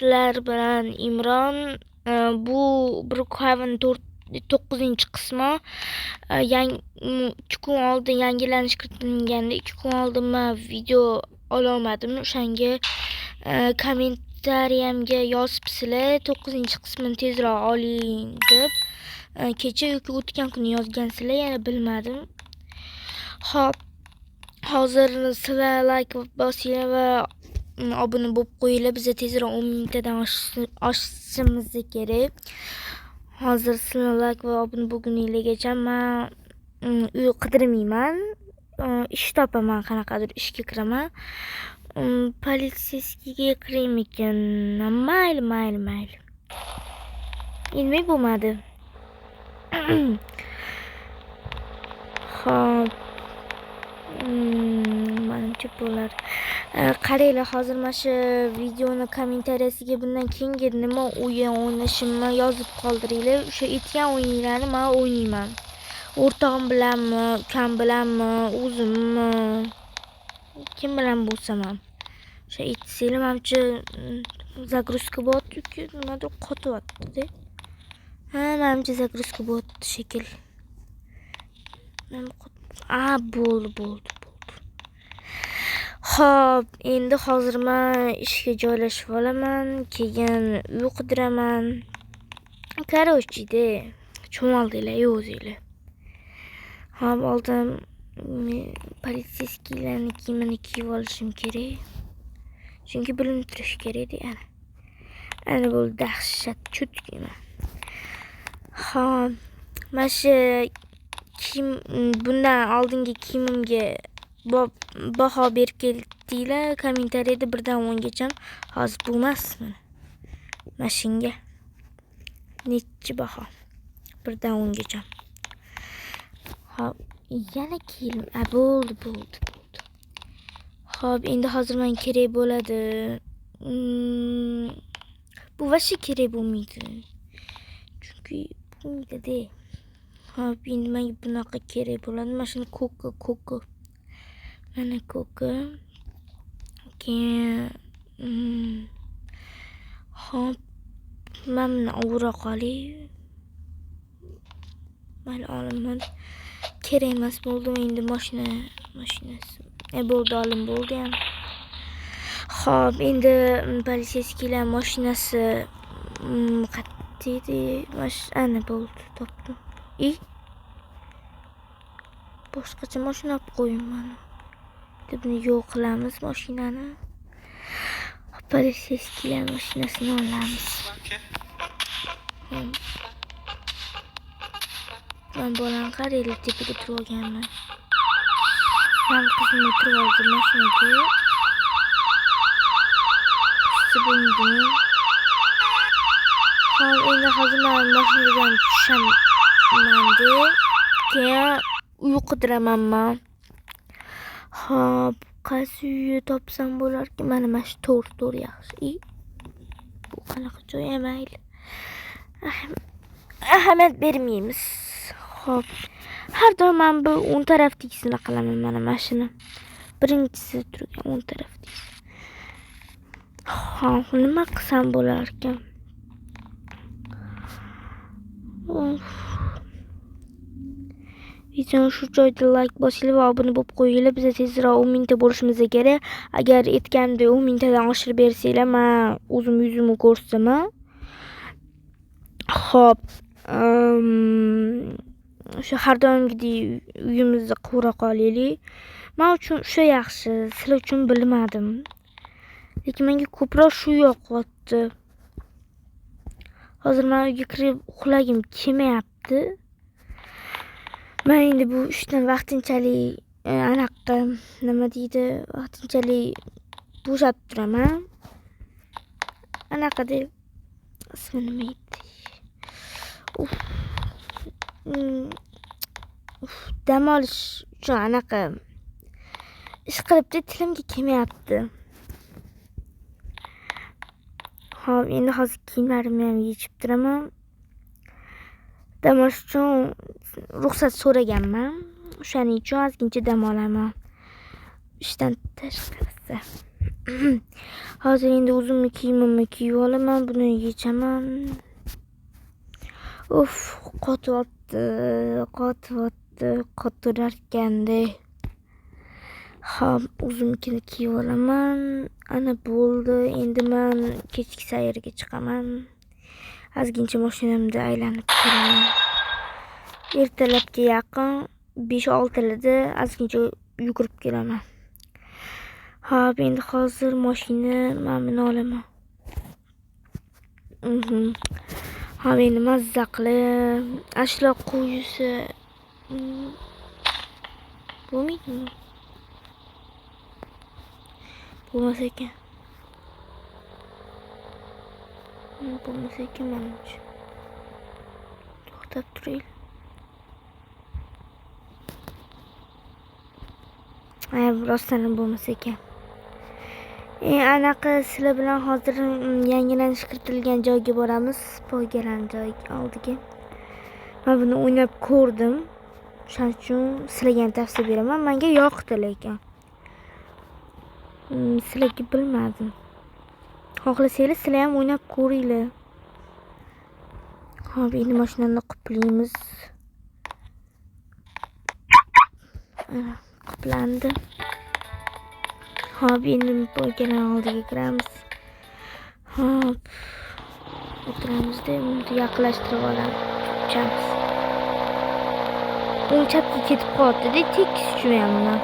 Do'stlar bilan Imron, bu Brookhaven 9-qismi. 2 kun oldin yangilanish kiritilganda 2 kun oldin men video ololmadim. O'shanga kommentariyamga yozibsizlar 9-qismini tezroq oling deb. Kecha yoki o'tgan kuni yozgansizlar, yana bilmadim. Hop, hozir sizlar like bosinglar va obuna bo'lib qo'yinglar. Biz tezroq 10 mingtadan oshishimiz kerak. Hozir sizlar like va obuna bo'lguninglargacha men uy qidirmayman. Ish topaman, qanaqadir ishga kiraman. Politsiyskiga kiraymikan? Mayli. Nima bo'lmadi? Hop. Menimcha bo'lar. Qaranglar, hozir mana shu videoni kommentariyasiga bundan keyingi nima o'yin o'ynashimni yozib qoldiringlar. O'sha aytgan o'yinlarni men o'ynayman. O'rtog'im bilanmi, ukam bilanmi, o'zimmi, kim bilan bo'lsam ham. O'sha aytsanglar, menimcha загрузка bo'lyapti, nimadir qotyapti-da. Menimcha загрузка bo'lyapti shekil. Bo'ldi. Xo'p, endi hozir men ishga joylashib olaman, keyin uy qidiraman. Короче-da, cho'maldinglar, o'zinglar. Hop, oldin politsiyskilarning kiyimini kiyib olishim kerak. Chunki bilinib turish kerak-da, ana bu dahshat cho'tkina. Hop, mana shu kiyim, bundan oldingi kiyimimga baho berib keldinglar kommentariyada 1dan 10 gacha. Hozir bo'lmasmi? Mashinga nechi baho? 1dan 10 gacha. Hop, yana kiyim. Bo'ldi. Hop, endi hozir men kerak bo'ladi. Bu vashi kerak bo'lmaydi. Chunki bo'lmaydi-da. Hop, endi menga bunaqa kerak bo'ladi. Mana shuni ko'ki. Mana ko'ki. Keyin hop, mana ovura qolay. Mayli, olaman. Kerak emas bo'ldi endi mashinasi. Bo'ldi, olim bo'ldi ham. Hop, endi politsiyskilar mashinasi qat'iydi. Ana bo'ldi, topdim. Boshqacha mashina olib qo'yman. Buni yo'q qilamiz mashinani. Politsiyskilar mashinasini olamiz. Men bolam qaraylar, tepaga turib olganman. Men qizim o'tirib oldi mashinaga. Sibundim. Endi hozir men mashinadan tushaman-da. Keyin uy qidiraman men. Hop, qaysi uyni topsam bo'larki? Mana shu to'r yaxshi. Bu qanaqa joy emayli. Ahamiyat bermaymiz. Hop. Har doim men bu 10 tarafdagisini qilaman mana mashina. Birinchisi turgan 10 tarafdagisi. Hop, nima qilsam bo'lar ekan? Videoni shu joyda like bosinglar va obuna bo'lib qo'yinglar. Biz tezroq 10 mingta bo'lishimiz kerak. Agar aytganimdek 10 mingtadan oshirib bersanglar, men o'zim yuzimni ko'rsaman. Hop. Shu har doimgidek uyimizni qura qolaylik. Men uchun shu yaxshi, sizlar uchun bilmadim. Lekin menga ko'proq shu yoqyapti. Hozir men uyga kirib uxlagim kelmayapti. Men endi bu ishdan vaqtinchalik anaqa nima deydi, vaqtinchalik bo'shab turaman. Anaqa deb ismi nima edi? Dam olish uchun anaqa ish qilibdi, tilimga kelmayapti. Hop, endi hozir kiyimlarimni ham yechib turaman. Dam olish uchun ruxsat so'raganman. O'shaning uchun ozgincha dam olaman. Ishdan tashqarisi. Hozir endi o'zimni kiyimimni kiyib olaman, buni yechaman. Uf, qotirarkanda. Hop, o'zimnikini kiyib olaman. Ana bo'ldi. Endi men kechki sayrga chiqaman. Ozgincha mashinamda aylanib kelaman. Ertalabga yaqin 5-6larda ozgincha yugurib kelaman. Hop, endi hozir mashina men olaman. Hop, endi mazza qilib ashula qo'ysa bo'lmaydimi? Bo'lmasa ekan. Bo'lmasa ekan menimcha. To'xtab turaylik. Rostdan bo'lmasa ekan. Anaqa sizlar bilan hozir yangilanish kiritilgan joyga boramiz. Poygalan joy oldiga. Men buni o'ynab ko'rdim. Shuning uchun sizlarga tavsiya beraman. Menga yoqdi lekin. Sizlarga bilmadim. Xohlasanglar sizlar ham o'ynab ko'ringlar. Hop, endi mashinani qoplaymiz. Qoplandi. Hop, endi poygalan oldiga kiramiz. Hop. O'tiramizda uni yaqinlashtirib olamiz. Tutamiz. O'ng chapga ketib qoldi-da, tekis tushmayapman.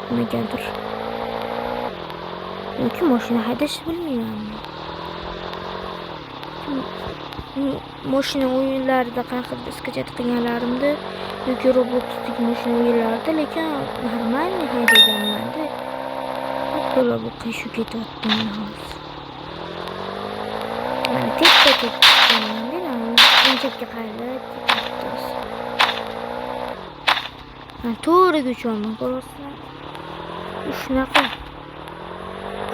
Nimagadir. Yoki mashina haydashni bilmayman. Mashina o'yinlarida qanaqa diskajat qilganlarimda yoki Robloxdagi mashina o'yinlarida lekin normalniy haydaganman-da. Bola bu qiyshu ketyapti hozir. Mana tekka ketganman-da, o'ngchapga qayrilib ketyapti. Men to'g'riga uchaman, ko'rasizmi? Shunaqa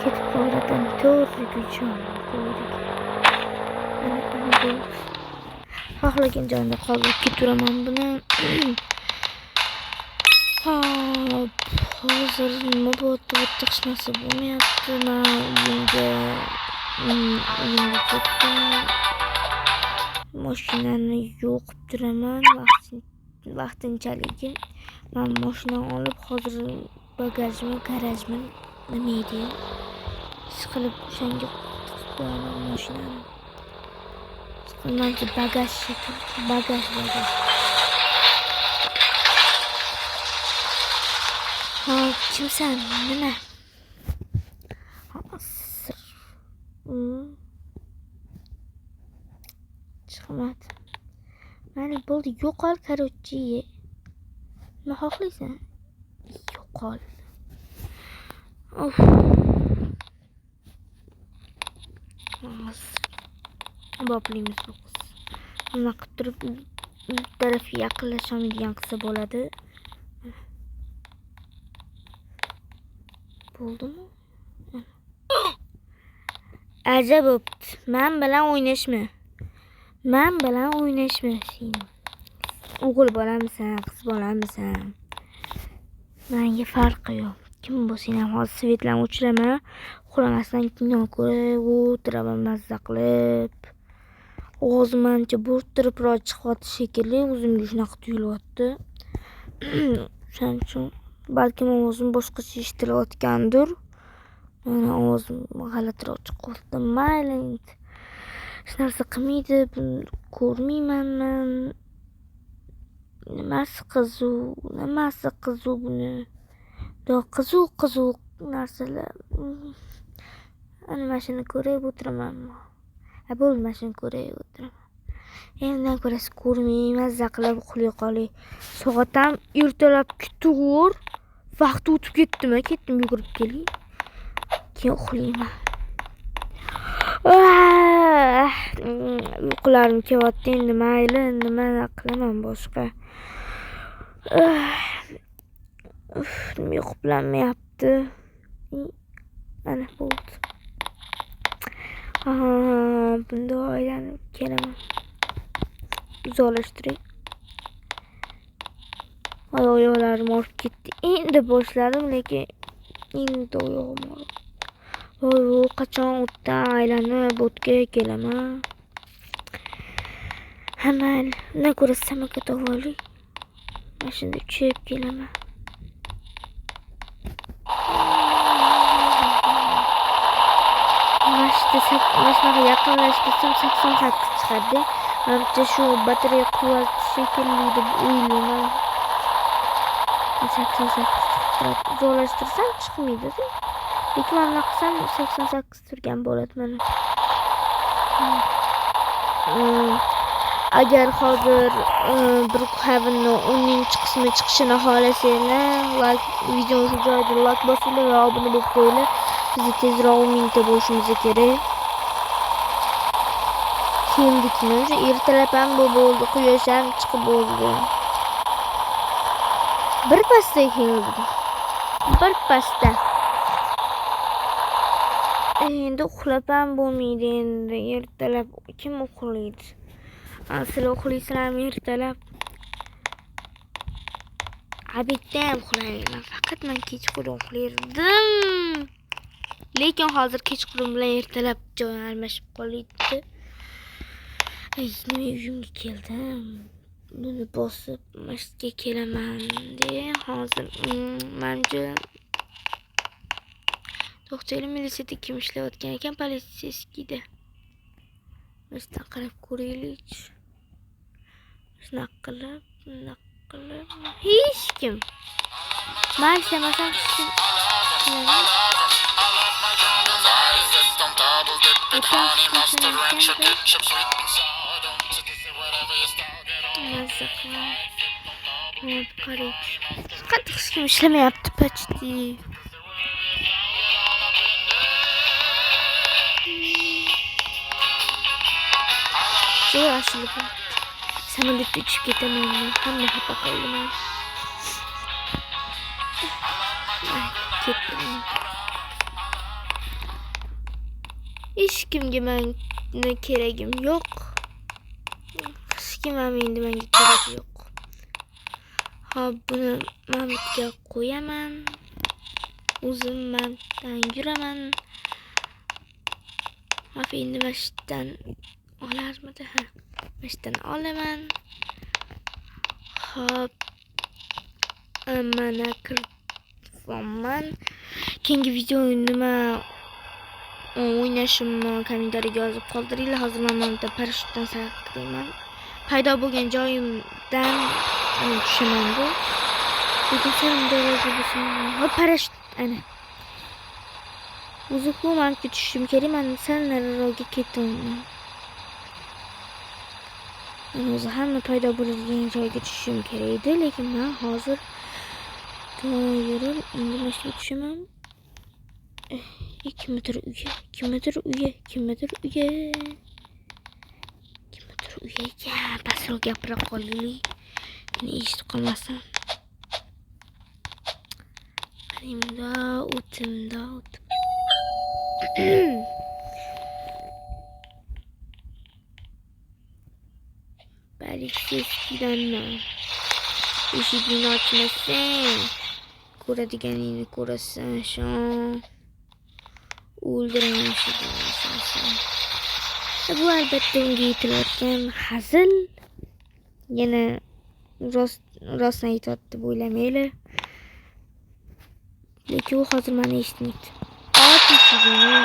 ketib qoldim, to'g'riga uchaman, to'g'riga. Xohlagan joyimda qoldirib ketiraman buni. Hop, hozir nima bo'lyapti? Hech narsa bo'lmayapti. Men uyimga ketdim. Mashinani yo'qib turaman vaqtinchalik. Men mashinani olib hozir bagajmi, garajmi nima edi? Siqilib o'shanga qo'yaman mashinani. Siqilmanki bagaj shekilli, bagaj. Hop, kimsan? Nima? Sir. Chiqmadi. Mani bo'ldi, yo'qol, короче. Nima xohlaysan? Yo'qol. Uf. Boplaymiz bu qiz. Nima qilib turib tarafga yaqinlashamaydigan qilsa bo'ladi. Bo'ldimi? Ajab bo'pti. Men bilan o'ynashma. Sen. O'g'il bolamisan, qiz bolamisan? Menga farqi yo'q. Kim bo'lsang ham hozir svetlarni o'chiraman. Uxlamasdan kino ko'rib o'tiraman mazza qilib. Ovozim ancha bo'rttiribroq chiqyapti shekilli, o'zimga shunaqa tuyulyapti. Shuning uchun balkim ovozim boshqacha eshitilayotgandir. Mana ovozim g'alatiroq chiqyapti. Mayli. Hech narsa qilmaydi, buni ko'rmayman men. Nimasi qiziq buni. Qiziq narsalar. Ana mashina ko'rib o'tiraman. Bo'ldi, mashina ko'rib o'tiraman. Endi ko'rasiz, ko'rmay mazza qilib uxlay qolay. Soat ham ertalabki to'g'ri. Vaqt o'tib ketdimi? Ketdim yugurib kelay. Keyin uxlayman. Uyqularim kelyapti endi, mayli, nima qilaman boshqa. Nima uxlanmayapti. Ana bo'ldi. Bunda aylanib kelaman. Uzoqlashtiray. Oyoqlarim og'rib ketdi. Endi boshladim, lekin endi oyog'im og'rib. Voy, qachon o'tdan aylanib o'tga kelaman. Hamma ko'ra samokat olib. Mashina tushib kelaman. Mashinaga yaqinlashtirsam 88 chiqadi. Menimcha shu batareya quvvati shekilli deb o'ylayman. 88 zo'rlashtirsam chiqmaydi-da. Lekin mana qilsam 88 turgan bo'ladi mana. Agar hozir Brookhavenning 10-qismi chiqishini xohlasanglar, videoga joyida like bosinglar va obuna bo'lib qo'yinglar. Biz tezroq 10 ta bo'lishimiz kerak. Kimdikmi? Ertalab ham bo'ldi, quyosh ham chiqib bo'ldi. Bir pasda keldi. Bir pasda. Endi uxlab ham bo'lmaydi endi. Ertalab kim uxlaydi? Sizlar uxlaysizlarmi ertalab? Abitda ham uxlayman. Faqat men kechqurun uxlardim. Lekin hozir kechqurun bilan ertalab joy almashib qoldi. Nima uyimga keldim. Buni bosib masjidga kelaman de hozir menga doktor militsiyada kim ishlayotgan ekan, politsiyskida. Bizdan qarab ko'raylik. Shunaqa qilib hech kim. Men ishlamasam qattiq hech kim ishlamayapti почти. Shu aslida samolyotda uchib ketaman. Hamma xafa qildim. Ketdim. Hech kimga meni keragim yo'q. Hech kim ham endi menga kerak yo'q. Hop, buni mamutga qo'yaman. O'zim mandan yuraman. Hop, endi mashinadan olarmidi? Ha, mashinadan olaman. Hop, mana kiribman. Keyingi video nima o'ynashimni kommentariyaga yozib qoldiringlar. Hozir men bunda parashyutdan sakrayman. Paydo bo'lgan joyimdan tushaman bu. Lekin sen deraza bo'lsang, hop parashyut ana. O'zi ku menga tushishim kerak, men sal nariroqga ketaman. Men o'zi hamma paydo bo'ladigan joyga tushishim kerak edi, lekin men hozir yurib endi mashinaga tushaman. Kimdir uyaga pastroq gapira qolaylik. Meni eshitib qolmasin. Menimda o'timda. Politsiyskidanmi? Eshigini ochmasang, ko'radiganingni ko'rasan, shon. O'ldiraman eshigini. Bu albatta unga aytilayotgan hazil. Yana rostni aytadi deb o'ylamanglar. Lekin u hozir meni eshitmaydi. Och eshigini.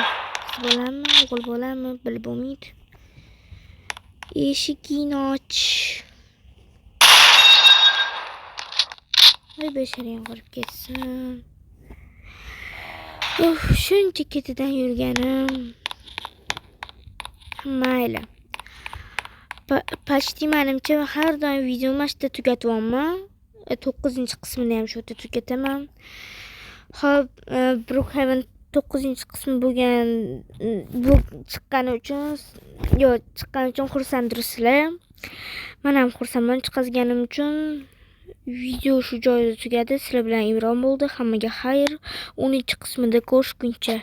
Qiz bolammi, o'g'il bolammi bilib bo'lmaydi. Eshigini och. Voy basharang qolib ketsin. Shuncha ketidan yurganim. Mayli. Почти menimcha har doim video mashta tugatyapman. 9-qismini ham shu yerda tugataman. Hop, Brookhaven 9-qismi bo'lgan bu chiqqani uchun xursanddirsizlar. Men ham xursandman chiqazganim uchun. Video shu joyda tugadi. Sizlar bilan Imron bo'ldi. Hammaga xayr. 10-qismida ko'rishguncha.